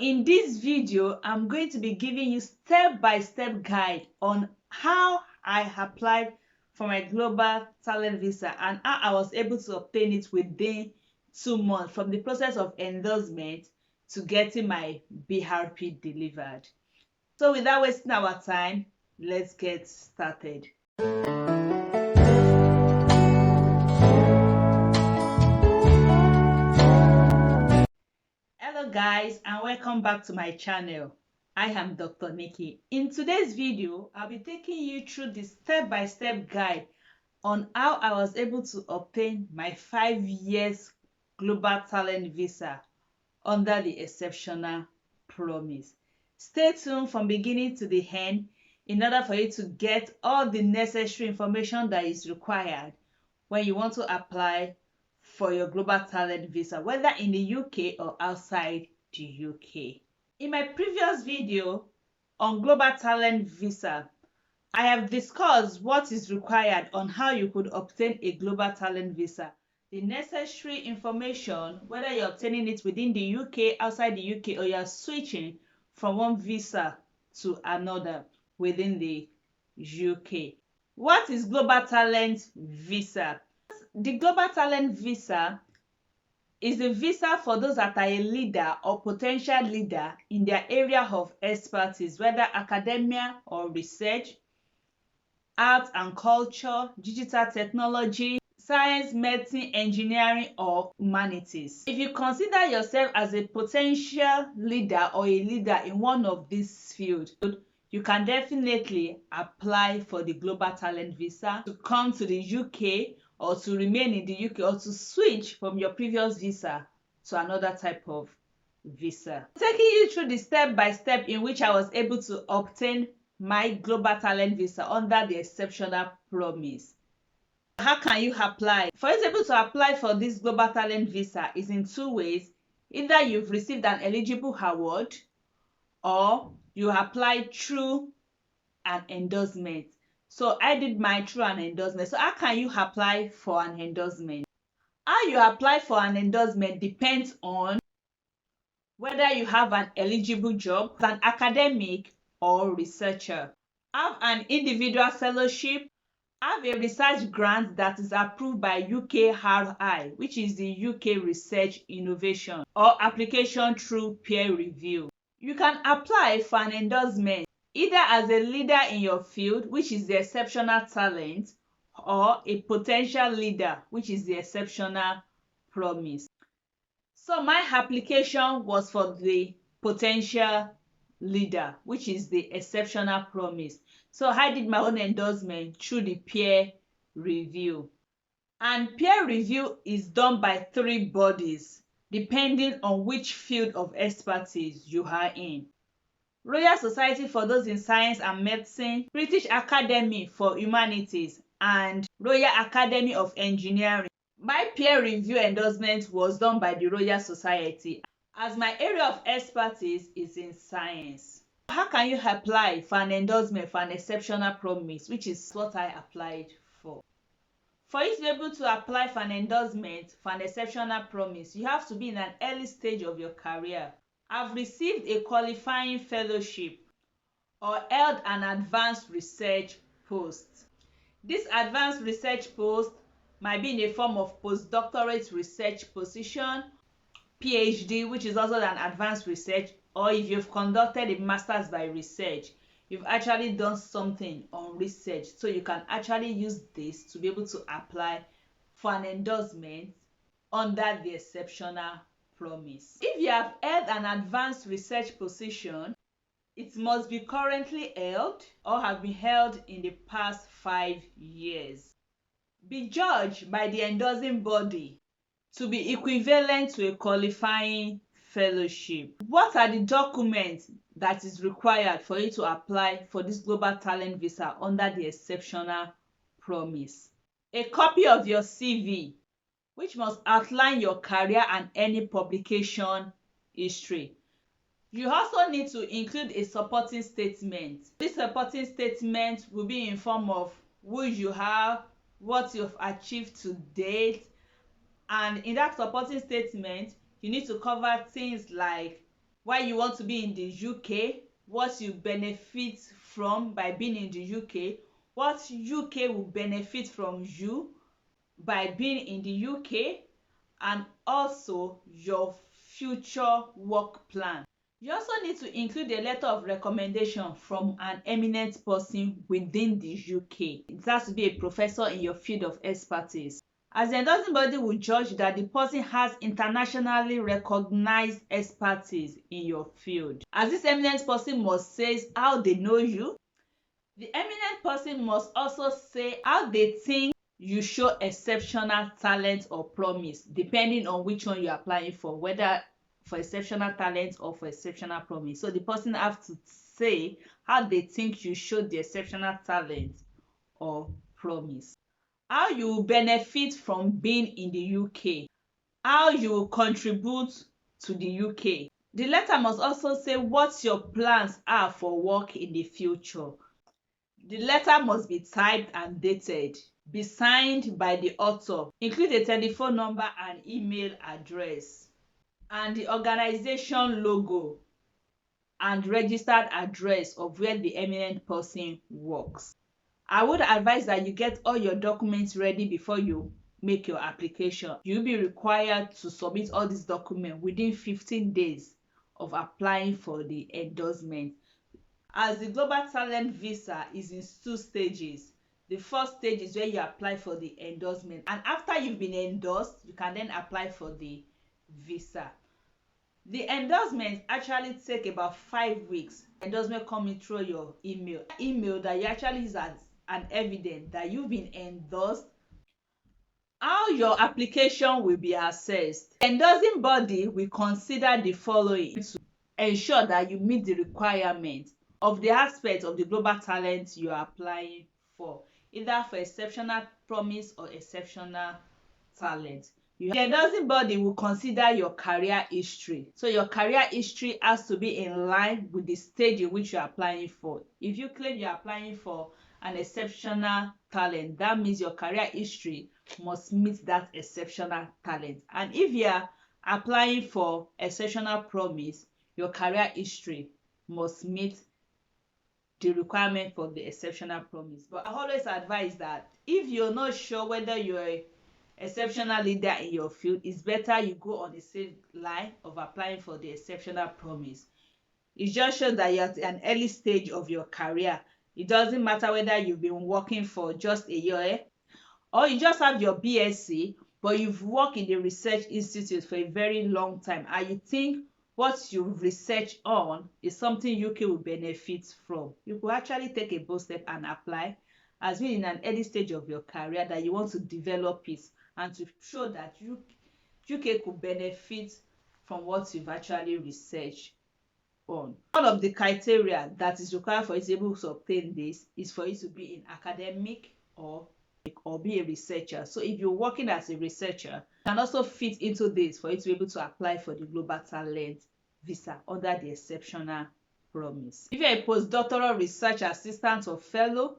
in this video, I'm going to be giving you step-by-step guide on how I applied for my global talent visa and how I was able to obtain it within 2 months from the process of endorsement to getting my BRP delivered. So without wasting our time, let's get started. Hello guys, and welcome back to my channel. I am Dr. Nikki. In today's video, I'll be taking you through the step-by-step guide on how I was able to obtain my 5 years global talent visa under the exceptional promise. Stay tuned from beginning to the end in order for you to get all the necessary information that is required when you want to apply for your global talent visa, whether in the UK or outside the UK. In my previous video on global talent visa, I have discussed what is required on how you could obtain a global talent visa, the necessary information, whether you're obtaining it within the UK, outside the UK, or you're switching from one visa to another within the UK. What is global talent visa? The global talent visa is a visa for those that are a leader or potential leader in their area of expertise, whether academia or research, art and culture, digital technology, science, medicine, engineering, or humanities. If you consider yourself as a potential leader or a leader in one of these fields, you can definitely apply for the global talent visa to come to the UK or to remain in the UK or to switch from your previous visa to another type of visa. Taking you through the step-by-step in which I was able to obtain my global talent visa under the exceptional promise. How can you apply? For you to be able to apply for this global talent visa is in 2 ways. Either you've received an eligible award or you applied through an endorsement. So I did mine through an endorsement. So how can you apply for an endorsement? How you apply for an endorsement depends on whether you have an eligible job as an academic or researcher, have an individual fellowship, have a research grant that is approved by UKRI, which is the UK Research Innovation, or application through peer review. You can apply for an endorsement either as a leader in your field, which is the exceptional talent, or a potential leader, which is the exceptional promise. So my application was for the potential leader, which is the exceptional promise. So I did my own endorsement through the peer review. And peer review is done by 3 bodies, depending on which field of expertise you are in. Royal Society for those in science and medicine, British Academy for Humanities, and Royal Academy of Engineering. My peer review endorsement was done by the Royal Society, as my area of expertise is in science. How can you apply for an endorsement for an exceptional promise, which is what I applied for? For you to be able to apply for an endorsement for an exceptional promise, you have to be in an early stage of your career, have received a qualifying fellowship, or held an advanced research post. This advanced research post might be in a form of postdoctorate research position, PhD, which is also an advanced research, or if you've conducted a master's by research, you've actually done something on research, so you can actually use this to be able to apply for an endorsement under the exceptional promise. If you have held an advanced research position, it must be currently held or have been held in the past 5 years. Be judged by the endorsing body to be equivalent to a qualifying fellowship. What are the documents that is required for you to apply for this global talent visa under the exceptional promise? A copy of your CV, which must outline your career and any publication history. You also need to include a supporting statement. This supporting statement will be in form of who you are, what you've achieved to date, and in that supporting statement, you need to cover things like why you want to be in the UK, what you benefit from by being in the UK, what UK will benefit from you by being in the UK, and also your future work plan. You also need to include a letter of recommendation from an eminent person within the UK. It has to be a professor in your field of expertise, as the endorsing body will judge that the person has internationally recognized expertise in your field. As this eminent person must say how they know you, the eminent person must also say how they think you show exceptional talent or promise, depending on which one you're applying for, whether for exceptional talent or for exceptional promise. So the person have to say how they think you show the exceptional talent or promise. How you benefit from being in the UK, how you contribute to the UK. The letter must also say what your plans are for work in the future. The letter must be typed and dated, be signed by the author, include a telephone number and email address, and the organization logo and registered address of where the eminent person works. I would advise that you get all your documents ready before you make your application. You'll be required to submit all these documents within 15 days of applying for the endorsement. As the global talent visa is in 2 stages. The first stage is where you apply for the endorsement, and after you've been endorsed, you can then apply for the visa. The endorsement actually take about 5 weeks. Endorsement coming through your email that you actually use as an evidence that you've been endorsed. How your application will be assessed. The endorsing body will consider the following to ensure that you meet the requirements of the aspect of the global talent you are applying for, either for exceptional promise or exceptional talent. The endorsing body will consider your career history. So your career history has to be in line with the stage in which you are applying for. If you claim you are applying for an exceptional talent, that means your career history must meet that exceptional talent. And if you are applying for exceptional promise, your career history must meet the requirement for the exceptional promise. But I always advise that if you're not sure whether you're an exceptional leader in your field, it's better you go on the same line of applying for the exceptional promise. It just shows that you're at an early stage of your career. It doesn't matter whether you've been working for just a year or you just have your BSc, but you've worked in the research institute for a very long time and you think what you've researched on is something UK will benefit from. You could actually take a bold step and apply, as being in an early stage of your career that you want to develop it and to show that UK could benefit from what you've actually researched on. One of the criteria that is required for you to be able to obtain this is for you to be in academic or be a researcher. So if you're working as a researcher, you can also fit into this for you to be able to apply for the global talent visa under the exceptional promise. If you're a postdoctoral research assistant or fellow,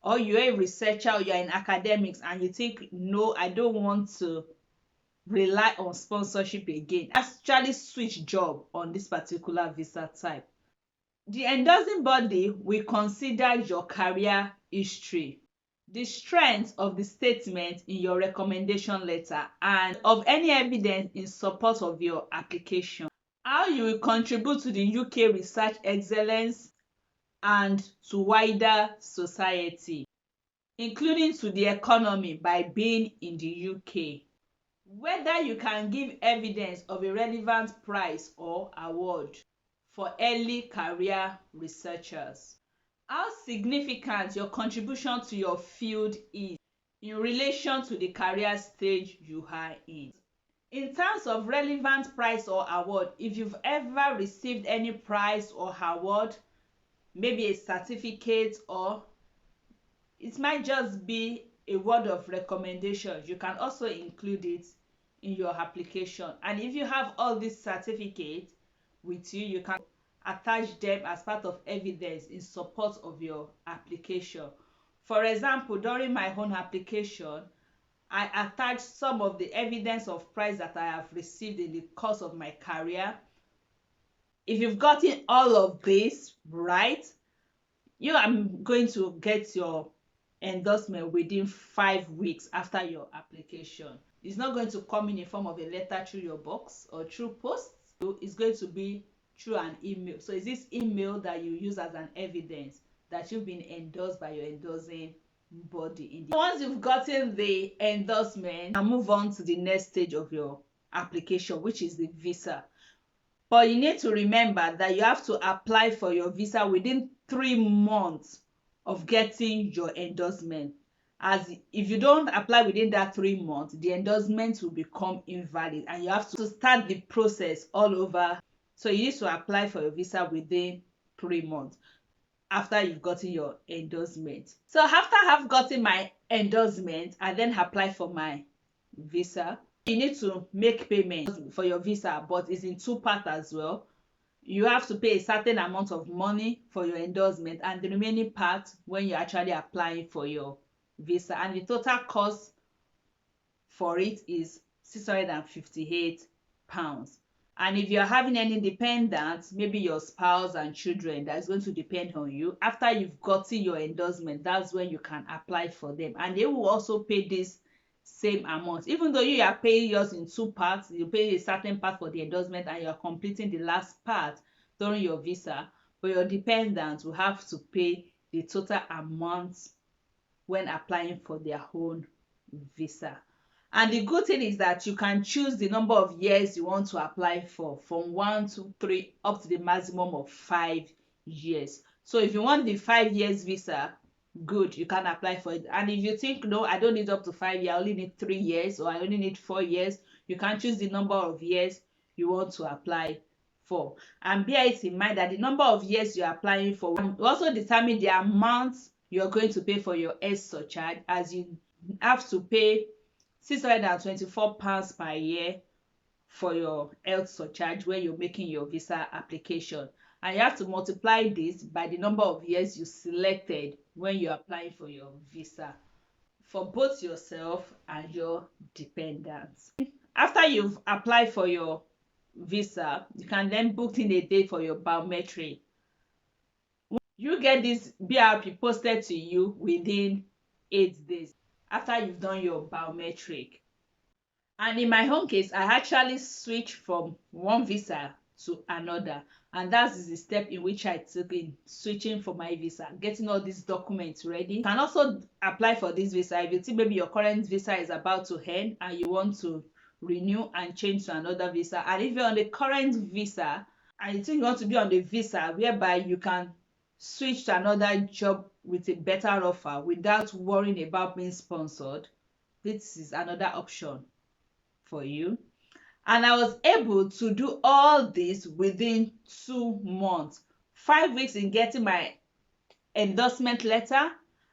or you're a researcher or you're in academics and you think, no, I don't want to rely on sponsorship again, actually switch job on this particular visa type. The endorsing body will consider your career history, the strength of the statement in your recommendation letter, and of any evidence in support of your application. How you will contribute to the UK research excellence and to wider society, including to the economy by being in the UK. Whether you can give evidence of a relevant prize or award for early career researchers. How significant your contribution to your field is in relation to the career stage you are in. In terms of relevant prize or award, if you've ever received any prize or award, maybe a certificate, or it might just be a word of recommendation, you can also include it in your application. And if you have all these certificates with you, you can attach them as part of evidence in support of your application. For example, during my own application, I attached some of the evidence of prize that I have received in the course of my career If you've gotten all of this right, you are going to get your endorsement within 5 weeks after your application. It's not going to come in the form of a letter through your box or through post. It's going to be through an email. So it's this email that you use as an evidence that you've been endorsed by your endorsing body. Once you've gotten the endorsement, and move on to the next stage of your application, which is the visa. But you need to remember that you have to apply for your visa within 3 months of getting your endorsement. As if you don't apply within that 3 months, the endorsement will become invalid and you have to start the process all over. So you need to apply for your visa within 3 months after you've gotten your endorsement. So after I've gotten my endorsement, I then apply for my visa. You need to make payment for your visa, but it's in two parts as well. You have to pay a certain amount of money for your endorsement and the remaining part when you're actually applying for your visa, and the total cost for it is £658. And if you're having any dependents, maybe your spouse and children, that's going to depend on you. After you've gotten your endorsement, that's when you can apply for them, and they will also pay this same amount. Even though you are paying yours in two parts, you pay a certain part for the endorsement and you're completing the last part during your visa, but your dependents will have to pay the total amount when applying for their own visa. And the good thing is that you can choose the number of years you want to apply for, from 1 to 3 up to the maximum of 5 years. So if you want the 5 years visa, good, you can apply for it. And if you think, no, I don't need up to 5 years, I only need 3 years, or I only need 4 years, you can choose the number of years you want to apply for. And bear it in mind that the number of years you're applying for will also determine the amount you're going to pay for your health surcharge, as you have to pay £624 per year for your health surcharge when you're making your visa application, and you have to multiply this by the number of years you selected when you're applying for your visa for both yourself and your dependents. After you've applied for your visa, you can then book in a date for your biometric. You get this BRP posted to you within 8 days after you've done your biometric. And in my own case, I actually switched from one visa to another, and that's the step in which I took in switching for my visa, getting all these documents ready. You can also apply for this visa if you think maybe your current visa is about to end and you want to renew and change to another visa. And if you're on the current visa and you think you want to be on the visa whereby you can switch to another job with a better offer without worrying about being sponsored, this is another option for you. And I was able to do all this within 2 months, 5 weeks in getting my endorsement letter,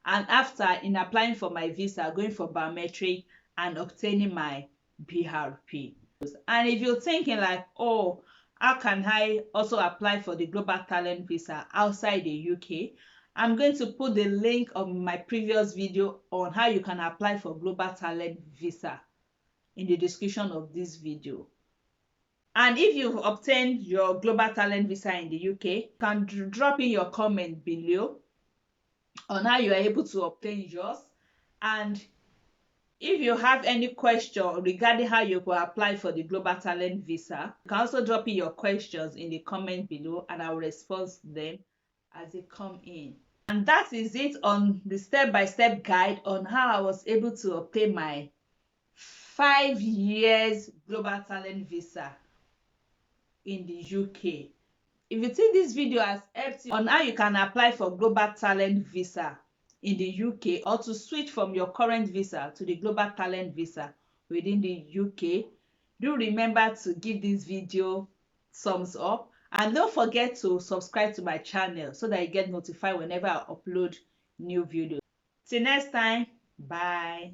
and after in applying for my visa, going for biometric and obtaining my BRP. And if you're thinking like, oh, how can I also apply for the Global Talent Visa outside the UK? I'm going to put the link of my previous video on how you can apply for Global Talent Visa in the description of this video. And if you've obtained your Global Talent Visa in the UK, you can drop in your comment below on how you are able to obtain yours. And if you have any question regarding how you will apply for the Global Talent Visa, you can also drop in your questions in the comment below and I will respond to them as they come in. And that is it on the step-by-step guide on how I was able to obtain my 5 years Global Talent Visa in the UK. If you think this video has helped you on how you can apply for Global Talent Visa in the UK, or to switch from your current visa to the Global Talent Visa within the UK, do remember to give this video thumbs up and don't forget to subscribe to my channel so that you get notified whenever I upload new videos. Till next time, bye.